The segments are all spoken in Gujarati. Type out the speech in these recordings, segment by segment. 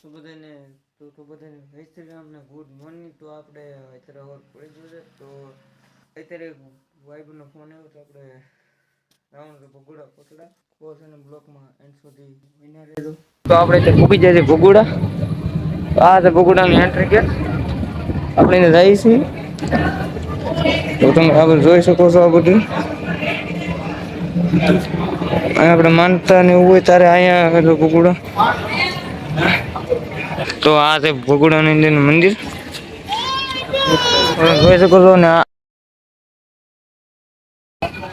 તો બધાને જય શ્રી રામ ને ગુડ મોર્નિંગ. તો આપણે અત્યારે ઓર પડી ગયું છે. તો અત્યારે વાઈબનો ફોન આવ્યો તો આપણે રાવણ ભગોડા પકડા કોર્સ અને બ્લોકમાં એન્ડ સુધી વિના રહેજો. તો આપણે તે ભૂગી જાય છે ભગોડા. આ છે ભગોડાની એન્ટ્રી ગેટ. આપણે એને જઈએ છીએ. તો તમે આગળ જોઈ શકો છો આ બધું. અહીંયા આપણે માનતા ને એવું હોય ત્યારે અહીંયા ભગોડા. તો આ છે ભગોડાની અંદરનું મંદિર. તમે જોઈ શકો છો ને આ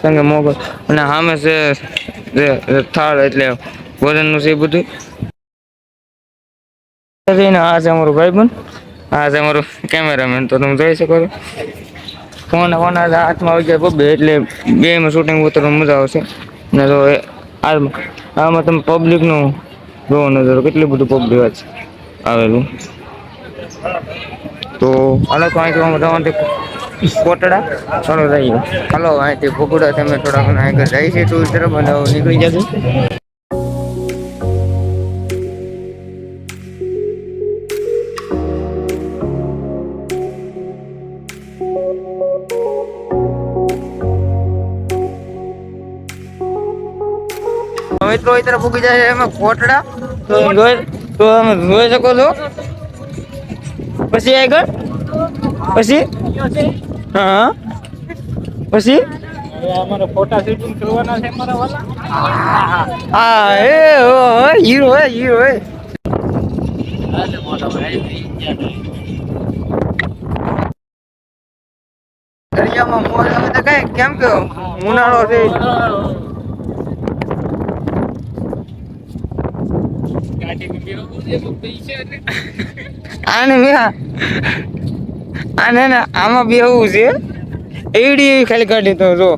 સંગે મોગલ અને સામે છે થાળ એટલે ભોજનનું છે એ બધું. આ છે અમારો ભાઈબંધ, આ છે અમારો કેમેરામેન. તો તમે જોઈ શકો છો ફોન હાથમાં આવી જાય બબ્બે એટલે બે માં શૂટિંગ ઉતરવાની મજા આવશે. ને તો આમાં તમે પબ્લિકનું જોવો નજારો કેટલું બધું પબ્લિક આવેલું. તો હાલો તો અહીંથી કોટડા ચાલો જઈએ. હાલો અહીંથી ભગોડા તમે થોડા ઘણા આગળ જાય છે ટૂર તરફ અને નીકળી જશે. મિત્રો અત્યારે પૂકી જાય છે એમાં કોટડા. તો તમે જોઈ શકો છો. પછી આગળ પછી હા પછી અમારે ફોટા શૂટિંગ કરવાના છે મારા વાલા. હા એ હીરો હે હીરો હે. દરિયામાં મોજ આવે તો કઈ કેમ કે ઉનાળો છે. આને આમાં બેહવું છે. એડી એવી ખાલી કાઢી તો જો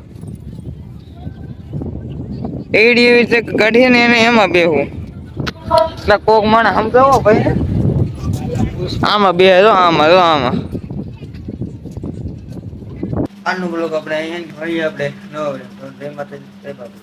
એડી એવી રીતે કાઢીએ ને એને એમાં બેહવું. કોક માણસ સમજાવો ભાઈ. આમાં બે જો આમાં જો આમાં આનું બ્લોગ આપણે અહીંયા આપણે નવો જય માતાજી જય બાપુ.